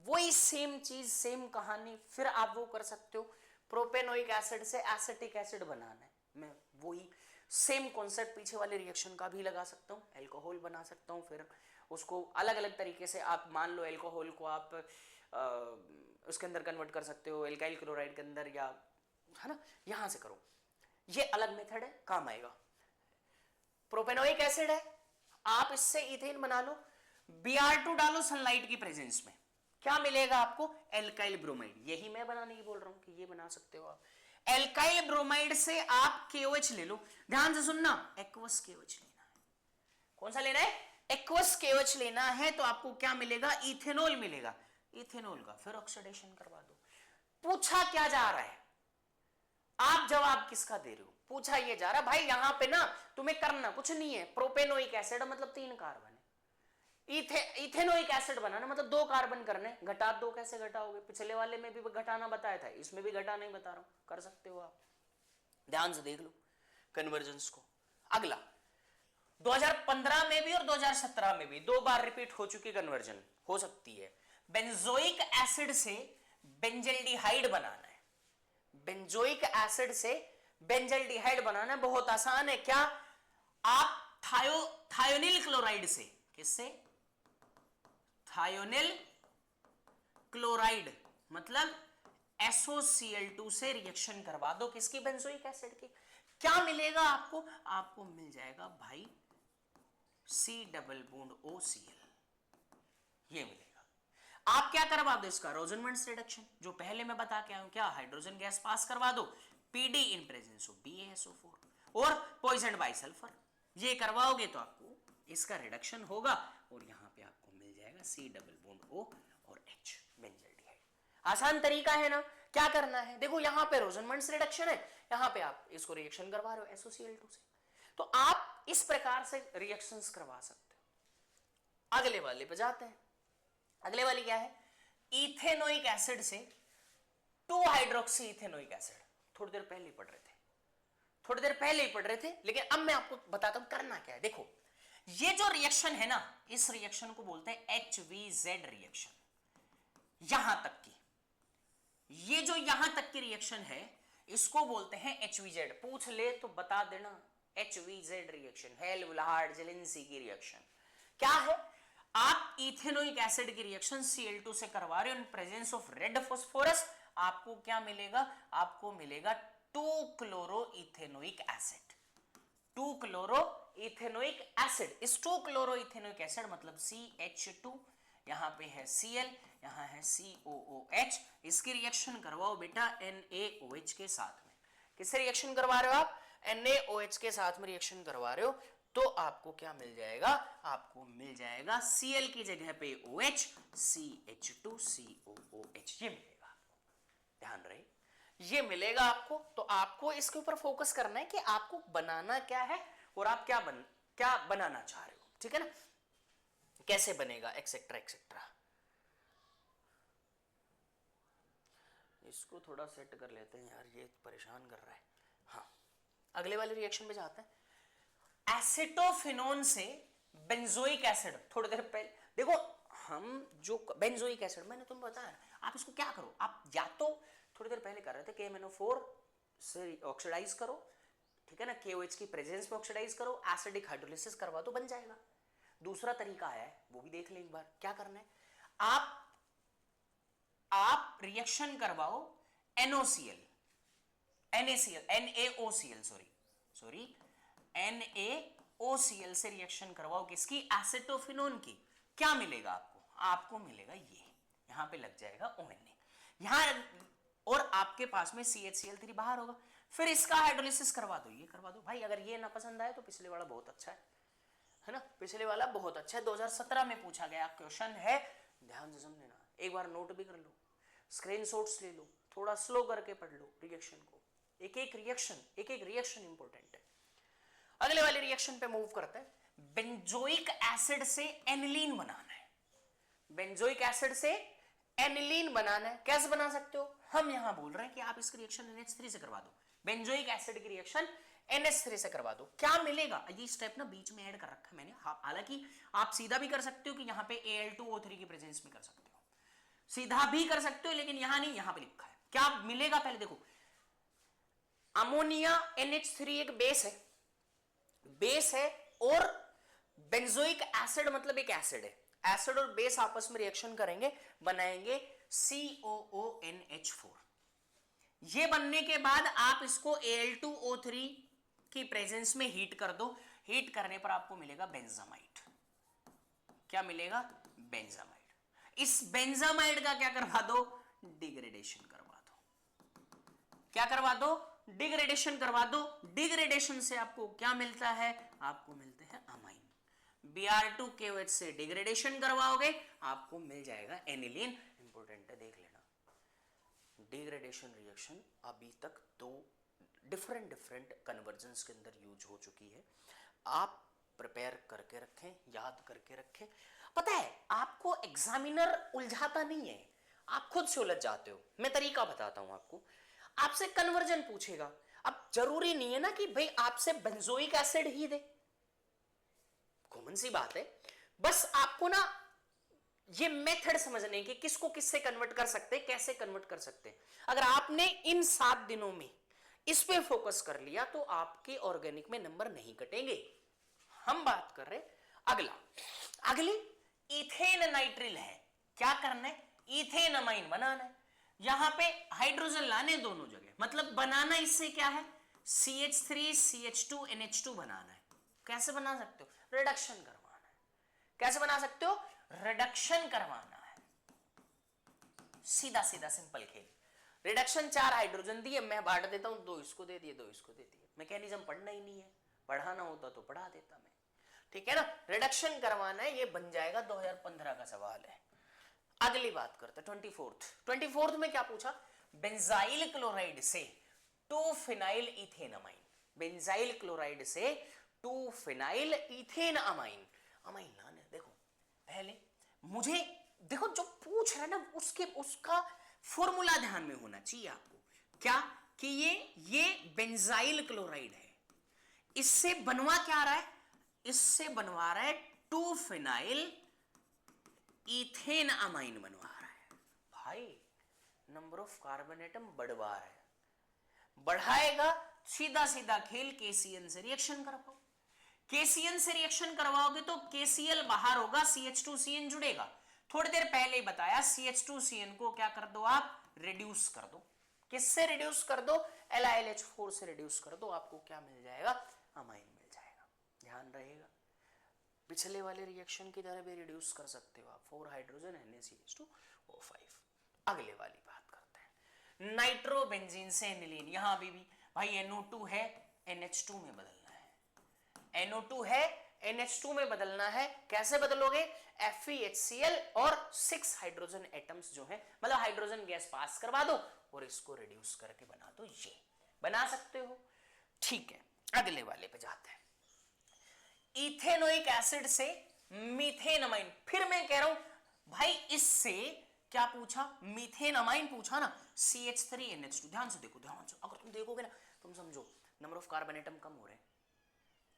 वही सेम चीज, सेम कहानी, फिर आप वो कर सकते हो। प्रोपेनोइक एसिड से एसिटिक एसिड बनाना है, मैं वही सेम कॉन्सेप्ट पीछे वाले रिएक्शन का भी लगा सकता हूँ। एल्कोहल बना सकता हूँ, फिर उसको अलग अलग तरीके से आप मान लो एल्कोहल को आप उसके अंदर कन्वर्ट कर सकते हो एल्काइल क्लोराइड के अंदर, या है ना, यहां से करो। ये अलग मेथड है, काम आएगा। प्रोपेनोइक एसिड है, आप इससे इथेन बना लो। Br2 डालो सनलाइट की प्रेजेंस में, क्या मिलेगा आपको? Alkyl bromide. यही मैं बनाने की बोल रहा हूं कि ये बना सकते हो आप। एल्काइल ब्रोमाइड से आप KOH ले लो। ध्यान से सुनना, एक्वस KOH लेना है। कौन सा लेना है? एक्वस KOH लेना है। तो आपको क्या मिलेगा? इथेनॉल मिलेगा। इथेनॉल का फिर ऑक्सीडेशन करवा दो। पूछा क्या जा रहा है, आप जवाब किसका दे रहे हो? पूछा ये जा रहा है भाई यहां पे ना तुम्हें करना कुछ नहीं है। प्रोपेनोइक एसिड मतलब 3 कार्बन है, इथेनोइक एसिड बनाना मतलब 2 कार्बन करने, घटा 2 कैसे घटाओगे? पिछले वाले में भी घटाना बताया था, इसमें भी घटा नहीं बता रहा हूं, कर सकते हो आप। ध्यान से देख लो कन्वर्जेंस को। अगला 2015 में भी और 2017 में भी 2 बार रिपीट हो चुकी कन्वर्जन हो सकती है। बेंजोइक एसिड से बेंजल्डिहाइड बनाना है। बेंजोइक एसिड से बेंजल्डिहाइड बनाना बहुत आसान है। क्या आप थायोनिल क्लोराइड से, किससे? थायोनिल क्लोराइड मतलब SOCl2 से रिएक्शन करवा दो। किसकी? बेंजोइक एसिड की। क्या मिलेगा आपको? आपको मिल जाएगा भाई C डबल बॉन्ड OCl, ये मिलेगा। आप क्या करवा दो इसका? रोजनमंड्स रिडक्शन, जो पहले मैं बता के आया हूं। क्या? हाइड्रोजन गैस पास करवा दो, PD in presence of BaSO4 और पॉइजन बाय सल्फर। ये करवाओगे तो आपको इसका रिडक्शन होगा और यहां पे आपको मिल जाएगा C डबल बॉन्ड O और H, बेंजल्डिहाइड। आसान तरीका है ना। क्या करना है? देखो यहां पे रोजनमंड्स रिडक्शन है, यहां पे आप इसको रिएक्शन करवा रहे हो SOCl2 से। तो आप इस प्रकार से रिएक्शंस करवा सकते हो। अगले वाले पे जाते हैं। अगले वाली क्या है? इथेनोइक एसिड से 2 हाइड्रोक्सी इथेनोइक एसिड। थोड़ी देर पहले ही पढ़ रहे थे, लेकिन अब मैं आपको बताता हूं करना क्या है। देखो ये जो रिएक्शन है ना, इस रिएक्शन को बोलते हैं HVZ रिएक्शन। यहां तक की, ये जो यहां तक की रिएक्शन है इसको बोलते हैं HVZ। पूछ ले तो बता देना, HVZ रिएक्शन, हेल-वुलाहार्ड जेलेंसी की रिएक्शन। क्या है? आप इथेनोइक एसिड की रिएक्शन Cl2 से करवा रहे हो in presence of red phosphorus. आपको क्या मिलेगा? आपको मिलेगा 2-क्लोरो इथेनोइक एसिड। 2-क्लोरो इथेनोइक एसिड। इस 2-क्लोरो इथेनोइक एसिड मतलब CH2, यहां पे है Cl, यहां है COOH। इसकी रिएक्शन करवाओ बेटा NaOH के साथ में। किससे रिएक्शन करवा रहे हो आप? NaOH के साथ में रिएक्शन करवा रहे हो। तो आपको क्या मिल जाएगा? आपको मिल जाएगा Cl की जगह पे OH, CH2COOH, ये मिलेगा आपको। ध्यान रहे, ये मिलेगा आपको। तो आपको इसके ऊपर फोकस करना है कि आपको बनाना क्या है और आप क्या बनाना चाह रहे हो, ठीक है ना, कैसे बनेगा, एक्सेट्रा एक्सेट्रा। इसको थोड़ा सेट कर लेते हैं यार, ये परेशान कर रहा है। हाँ, अगले वाले रिएक्शन पे जाते हैं। एसिटोफिनोन से बेंजोइक एसिड। थोड़ी देर पहले देखो, हम जो बेंजोइक एसिड मैंने तुमको बताया, आप इसको क्या करो, आप या तो थोड़ी देर पहले कर रहे थे KMnO4 से ऑक्सीडाइज करो, ठीक है ना, KOH की प्रेजेंस में ऑक्सीडाइज करो, एसिडिक हाइड्रोलिसिस करवा दो, बन जाएगा। दूसरा तरीका है, वो भी देख लें एक बार। क्या करना है? आप रिएक्शन करवाओ NaOCl से रिएक्शन करवाओ। किसकी? एसिटोफिनोन की। क्या मिलेगा आपको? आपको मिलेगा ये, यहां पे लग जाएगा ONA यहां, और आपके पास में CHCl3 बाहर होगा। फिर इसका हाइड्रोलिसिस करवा दो, ये करवा दो भाई। अगर ये ना पसंद आए तो पिछले वाला बहुत अच्छा है ना, पिछले वाला बहुत अच्छा है, 2017 में पूछा गया क्वेश्चन है, ध्यान से समझना, एक बार नोट भी कर लो, स्क्रीनशॉट्स ले लो, थोड़ा स्लो करके पढ़ लो रिएक्शन को, एक एक रिएक्शन इंपॉर्टेंट है। अगले वाले रिएक्शन पे मूव करते हैं। बेंजोइक एसिड से एनिलीन बनाना है, बेंजोइक एसिड से एनिलीन बनाना है, कैसे बना सकते हो? हम यहां बोल रहे हैं कि आप इसकी रिएक्शन NH3 से करवा दो, बेंजोइक एसिड की रिएक्शन NH3 से करवा दो। क्या मिलेगा? ये स्टेप ना बीच में ऐड कर रखा है मैंने, हालांकि आप सीधा भी कर सकते हो कि यहां पे Al2O3 की प्रेजेंस में कर सकते हो, सीधा भी कर सकते हो, लेकिन यहां नहीं, यहां पे लिखा है। क्या मिलेगा पहले देखो, अमोनिया NH3 एक बेस है और बेंजोइक एसिड मतलब एक एसिड है, एसिड और बेस आपस में रिएक्शन करेंगे, बनाएंगे COONH4। ये बनने के बाद आप इसको Al2O3 की प्रेजेंस में हीट कर दो, हीट करने पर आपको मिलेगा बेंजामाइड। क्या मिलेगा? बेंजामाइड। इस बेंजामाइड का क्या करवा दो? डिग्रेडेशन करवा दो। क्या करवा दो? डिग्रेडेशन करवा दो। डिग्रेडेशन से आपको क्या मिलता है? आपको मिलते हैं अमाइन। Br2KOH से डिग्रेडेशन करवाओगे, आपको मिल जाएगा एनिलीन। इंपॉर्टेंट है, देख लेना। डिग्रेडेशन रिएक्शन अभी तक दो डिफरेंट कन्वर्जन्स के अंदर यूज हो चुकी है, आप प्रिपेयर करके रखें, याद करके रखें। पता है आपको एग्जामिनर उलझाता नहीं है, आप खुद से उलझ जाते हो। मैं तरीका बताता हूं आपको, आपसे कन्वर्जन पूछेगा, अब जरूरी नहीं है ना कि भाई आपसे बेंजोइक एसिड ही दे, कॉमन सी बात है, बस आपको ना ये मेथड समझने की, किसको किससे कन्वर्ट कर सकते हैं, कैसे कन्वर्ट कर सकते हैं। अगर आपने इन 7 दिनों में इस पे फोकस कर लिया तो आपके ऑर्गेनिक में नंबर नहीं कटेंगे। हम बात कर रहे अगली इथेन नाइट्रिल है। क्या करना है? इथेन अमाइन बनाना है। यहां पे हाइड्रोजन लाने दोनों जगह, मतलब बनाना इससे क्या है? CH3 CH2 NH2 बनाना है। कैसे बना सकते हो? रिडक्शन करवाना है। कैसे बना सकते हो? रिडक्शन करवाना है। सीधा सीधा सिंपल खेल। रिडक्शन 4 हाइड्रोजन दिए, मैं बांट देता हूं, 2 इसको दे दिए, 2 इसको दे दिए। मैकेनिज्म पढ़ना ही नहीं है, पढ़ाना होता तो पढ़ा देता मैं, ठीक है ना। रिडक्शन करवाना है, ये बन जाएगा 2015 का सवाल है। अगली बात करते हैं 24th में क्या पूछा? बेंजाइल क्लोराइड से 2 phenyl ethane amine, benzyl chloride से 2 फिनाइल इथेन अमाइन, अमाइन लाने। देखो पहले मुझे देखो जो पूछ रहा है ना उसका फॉर्मूला ध्यान में होना चाहिए आपको। क्या कि ये बेंजाइल क्लोराइड है, इससे बनवा क्या रहा है? इससे बनवा रहा है 2 फिनाइल इथेन अमाइन बनवा रहा है। भाई नंबर ऑफ कार्बन एटम बढ़वा रहा है, बढ़ाएगा, सीधा सीधा खेल, KCN से रिएक्शन करवाओ। KCN से रिएक्शन करवाओगे तो KCl बाहर होगा, CH2CN जुड़ेगा। थोड़ी देर पहले ही बताया, CH2CN को क्या कर दो आप? रिड्यूस कर दो। किससे रिड्यूस कर दो? LiLH4 से रिड्यूस कर दो, आपको क्या मिल जाएगा? अमाइन मिल जाएगा। ध्यान रहेगा, पिछले वाले रिएक्शन की तरह भी रिड्यूस कर सकते हो आप, 4 हाइड्रोजन NaCH2O5। अगले वाली बात करते हैं, नाइट्रोबेंजीन से एनिलीन। यहां भी भाई NO2 है, NH2 में बदलना है, NO2 है NH2 में बदलना है। कैसे बदलोगे? FeHCl और 6 हाइड्रोजन एटम्स जो है, मतलब हाइड्रोजन गैस पास करवा दो और इसको रिड्यूस करके बना दो, ये बना सकते हो, ठीक है। अगले वाले पे जाते हैं, इथेनोइक एसिड से मीथेन अमाइन। फिर मैं कह रहा हूं भाई, इससे क्या पूछा? मीथेन अमाइन पूछा ना, CH3NH2। ध्यान से देखो, ध्यान से, अगर तुम देखोगे ना, तुम समझो नंबर ऑफ कार्बन एटम कम हो रहे हैं,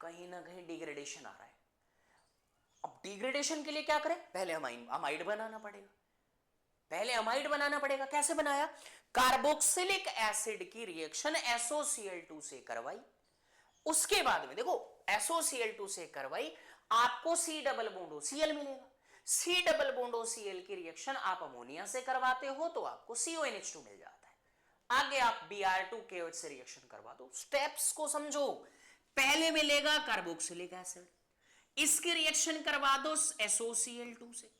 कहीं ना कहीं डिग्रेडेशन आ रहा है। अब डिग्रेडेशन के लिए क्या करें? पहले अमाइड बनाना पड़ेगा, पहले अमाइड बनाना पड़ेगा। कैसे बनाया? कार्बोक्सिलिक एसिड की रिएक्शन SOCl2 से करवाई, उसके बाद में देखो SOCl2 से करवाई, आपको C डबल बॉन्ड OCl मिलेगा। C डबल बॉन्ड OCl की रिएक्शन आप अमोनिया से करवाते हो तो आपको CONH2 मिल जाता है। आगे आप Br2KOH से रिएक्शन करवा दो। स्टेप्स को समझो, पहले मिलेगा कार्बोक्सिलिक एसिड, इसकी रिएक्शन करवा दो SOCl2 से,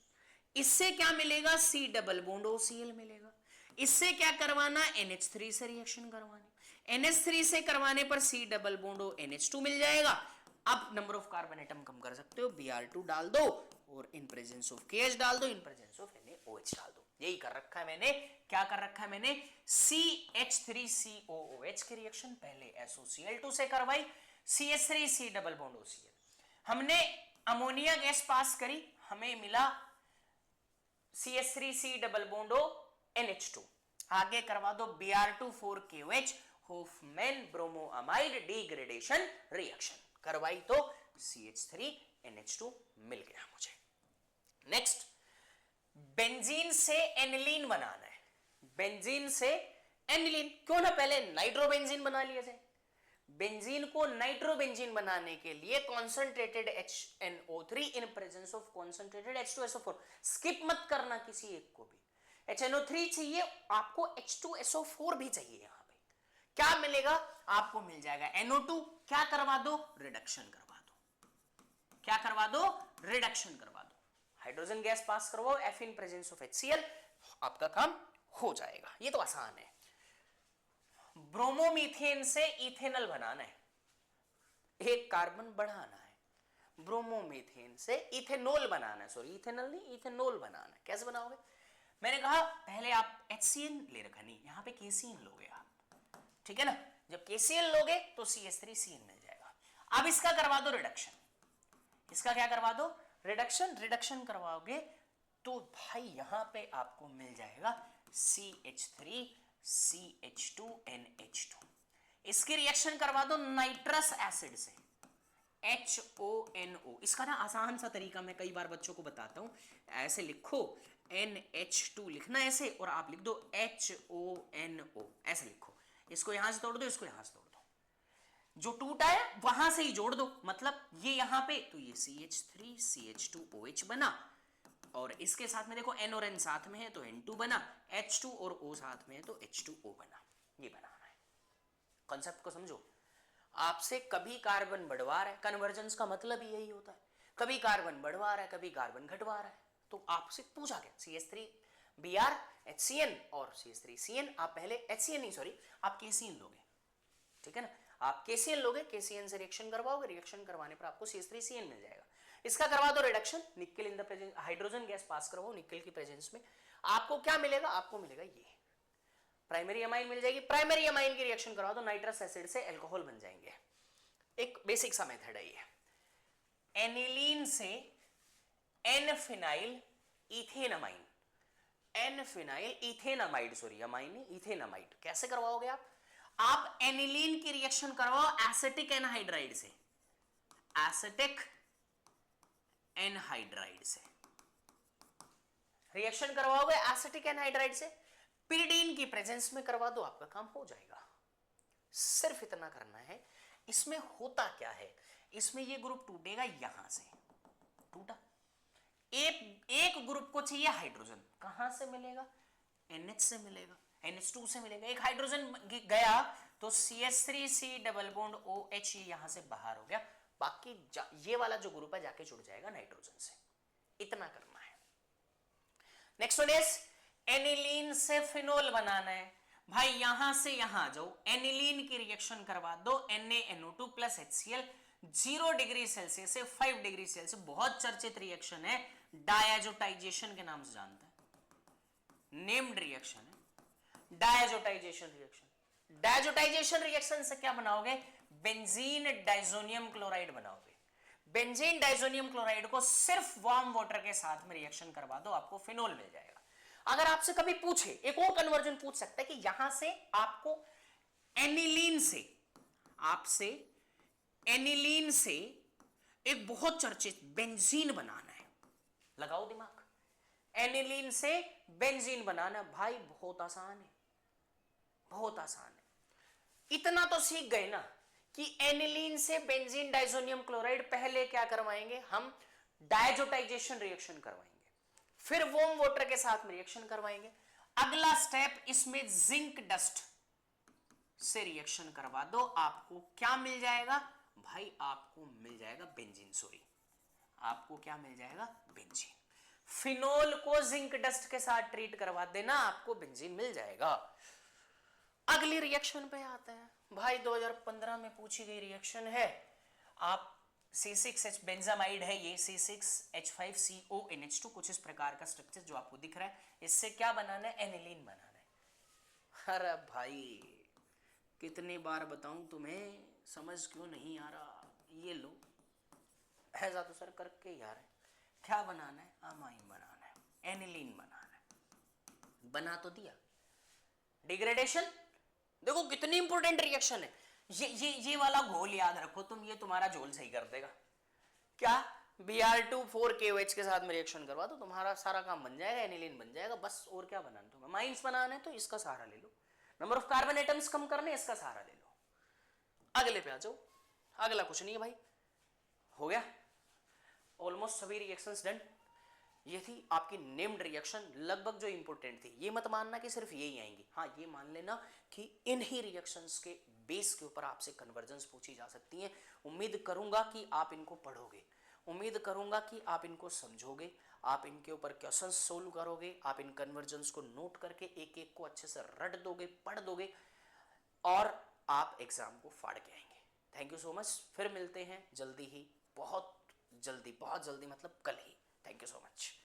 इससे क्या मिलेगा? C डबल बॉन्ड OCl मिलेगा। इससे क्या करवाना? NH3 से रिएक्शन करवानी, NH3 से करवाने पर C double bond O NH2 मिल जाएगा। अब नंबर ऑफ कार्बन एटम कम कर सकते हो, Br2 डाल दो और इन प्रेजेंस ऑफ KH डाल दो, इन प्रेजेंस ऑफ NaOH डाल दो। यही कर रखा है मैंने। क्या कर रखा है मैंने? CH3COOH की रिएक्शन पहले SOCl2 से करवाई, CH3 C double bond OCl। हमने अमोनिया गैस पास करी, हमें मिला CH3 C double bond O NH2। आगे करवा दो Br2 4KOH, Hofmann ब्रोमोअमाइड degradation reaction करवाई तो CH3 NH2 मिल गया मुझे। नेक्स्ट, बेंजीन से एनिलीन बनाना है। बेंजीन से एनिलीन, क्यों ना पहले नाइट्रोबेंजीन बना लिया जाए। बेंजीन को नाइट्रोबेंजीन बनाने के लिए concentrated HNO3 in presence of concentrated H2SO4। Skip मत करना किसी एक को भी। HNO3 चाहिए आपको, H2SO4 भी चाहिए। यहां पे क्या मिलेगा आपको? मिल जाएगा NO2। क्या करवा दो? रिडक्शन करवा दो। क्या करवा दो? रिडक्शन करवा दो। हाइड्रोजन गैस पास करवाओ F in presence of HCl, आपका काम हो जाएगा। ये तो आसान है। ब्रोमोमीथेन से इथेनॉल बनाना है, एक कार्बन बढ़ाना है। ब्रोमोमीथेन से इथेनॉल बनाना है, सॉरी इथेनॉल नहीं, इथेनॉल बनाना है। कैसे बनाओगे? मैंने कहा पहले आप HCl ले रखा, नहीं यहां पे KCl लोगे आप, ठीक है ना। जब KCl लोगे तो CH3Cl मिल जाएगा। अब इसका करवा दो रिडक्शन। इसका क्या करवा दो? रिडक्शन। रिडक्शन करवाओगे तो भाई यहां पे आपको मिल जाएगा CH3 CH2NH2। इसकी रिएक्शन करवा दो नाइट्रस एसिड से HONO। इसका ना आसान सा तरीका मैं कई बार बच्चों को बताता हूं। ऐसे लिखो NH2 लिखना ऐसे, और आप लिख दो HONO ऐसे लिखो। इसको यहां से तोड़ दो, इसको यहां से तोड़ दो, जो टूटा है वहां से ही जोड़ दो। मतलब ये यहां पे तो ये CH3 CH2OH बना, और इसके साथ में देखो N और N साथ में है तो N2 बना, H2 और O साथ में है तो H2O बना। ये बनाना है। कॉन्सेप्ट को समझो। आपसे कभी कार्बन बढ़वा रहा है, कन्वर्जेंस का मतलब ही यही होता है। कभी कार्बन बढ़वा रहा है, कभी कार्बन घटवा रहा है, तो आपसे पूछा गया CH3Br HCN और CH3CN। आप पहले HCN नहीं, सॉरी आप KCN लोगे, ठीक है ना। आप KCN लोगे, KCN से रिएक्शन करवाओगे, रिएक्शन करवाने पर आपको CH3CN मिल जाएगा। इसका करवा दो reduction, nickel in the presence, hydrogen gas pass करवाओ निकेल की प्रेजेंस में। आपको क्या मिलेगा? आपको मिलेगा ये प्राइमरी अमाइन मिल जाएगी। प्राइमरी अमाइन की रिएक्शन करवा दो, नाइट्रस एसिड से अल्कोहल बन जाएंगे। एक बेसिक सा मेथड है ये। एनिलीन से N phenyl ethanamine, N phenyl ethanamide, sorry amine नहीं इथेनामाइड। कैसे करवाओगे आप? आप एनिलीन की रिएक्शन करवाओ एसिटिक एनहाइड्राइड से, एसिटिक एनहाइड्राइड से रिएक्शन करवाओगे एसिटिक एनहाइड्राइड से, पिरिडीन की प्रेजेंस में करवा दो, आपका काम हो जाएगा। सिर्फ इतना करना है। इसमें होता क्या है? इसमें ये ग्रुप टूटेगा, यहां से टूटा, एक ग्रुप को चाहिए हाइड्रोजन, कहां से मिलेगा? NH से मिलेगा, NH2 से मिलेगा। एक हाइड्रोजन गया तो CH3C डबल बॉन्ड OH यहां से बाहर हो गया, बाकी ये वाला जो ग्रुप है जाके जुड़ जाएगा नाइट्रोजन से। इतना करना है। नेक्स्ट वन इज एनिलीन से फिनोल बनाना है। भाई यहां से यहां जाओ, एनिलीन की रिएक्शन करवा दो NaNO2 plus HCl 0 degree Celsius से 5 डिग्री सेल्सियस। बहुत चर्चित रिएक्शन है, डायजोटाइजेशन के नाम से जानते हैं, नेम्ड रिएक्शन है डायजोटाइजेशन रिएक्शन। डायजोटाइजेशन रिएक्शन से क्या बनाओगे? बेंजीन डाइजोनियम क्लोराइड बनाओगे। बेंजीन डाइजोनियम क्लोराइड को सिर्फ वार्म वाटर के साथ में रिएक्शन करवा दो, आपको फिनोल मिल जाएगा। अगर आपसे कभी पूछे, एक और कन्वर्जन पूछ सकता है कि यहां से आपको एनिलीन से, आपसे एनिलीन से एक बहुत चर्चित बेंजीन बनाना है, लगाओ दिमाग। एनिलीन से बेंजीन बनाना भाई बहुत आसान है, बहुत आसान है। इतना तो सीख गए ना कि एनिलीन से बेंजीन डाइजोनियम क्लोराइड पहले क्या करवाएंगे हम? डायजोटाइजेशन रिएक्शन करवाएंगे, फिर वार्म वाटर के साथ में रिएक्शन करवाएंगे। अगला स्टेप इसमें जिंक डस्ट से रिएक्शन करवा दो, आपको क्या मिल जाएगा? भाई आपको मिल जाएगा बेंजीन, सॉरी आपको क्या मिल जाएगा? बेंजीन। फिनोल को जिंक डस्ट के साथ ट्रीट करवा देना, आपको बेंजीन मिल जाएगा। अगली रिएक्शन पे आते हैं भाई। 2015 में पूछी गई रिएक्शन है। आप C6H बेंजामाइड है ये, C6H5CONH2, कुछ इस प्रकार का स्ट्रक्चर जो आपको दिख रहा है, इससे क्या बनाना है? एनिलीन बनाना है। अरे भाई कितनी बार बताऊं तुम्हें, समझ क्यों नहीं आ रहा? ये लो, ऐसा तो सर करके यार है। क्या बनाना है? अमाइन बनाना है, एनिलीन बनाना है। बना तो दिया। डिग्रेडेशन देखो कितनी इंपॉर्टेंट रिएक्शन है। ये वाला घोल याद रखो तुम, ये तुम्हारा झोल सही कर देगा। क्या? Br2 4KOH के साथ में रिएक्शन करवा तो तुम्हारा सारा काम बन जाएगा, एनिलीन बन जाएगा। बस और क्या बनाना तुम्हें? माइंस बनाना है तो इसका सहारा ले लो। Number of carbon atoms come करने, इसका सहारा ले लो। अगले पे आ जाओ। अगला कुछ नहीं है भाई, हो गया ऑलमोस्ट सभी रिएक्शंस डन। ये थी आपकी नेम्ड रिएक्शन, लगभग जो इंपॉर्टेंट थी। ये मत मानना कि सिर्फ यही आएंगी, हाँ ये मान लेना कि इन ही रिएक्शंस के बेस के ऊपर आपसे कन्वर्जेंस पूछी जा सकती हैं। उम्मीद करूंगा कि आप इनको पढ़ोगे, उम्मीद करूंगा कि आप इनको समझोगे, आप इनके ऊपर क्वेश्चंस सोल्व करोगे, आप इन कन्वर्जेंस को नोट करके एक एक को अच्छे से रट दोगे, पढ़ दोगे, और आप एग्जाम को फाड़ के आएंगे। Thank you so much. फिर मिलते हैं जल्दी ही, बहुत जल्दी, बहुत जल्दी मतलब कल ही। Thank you so much.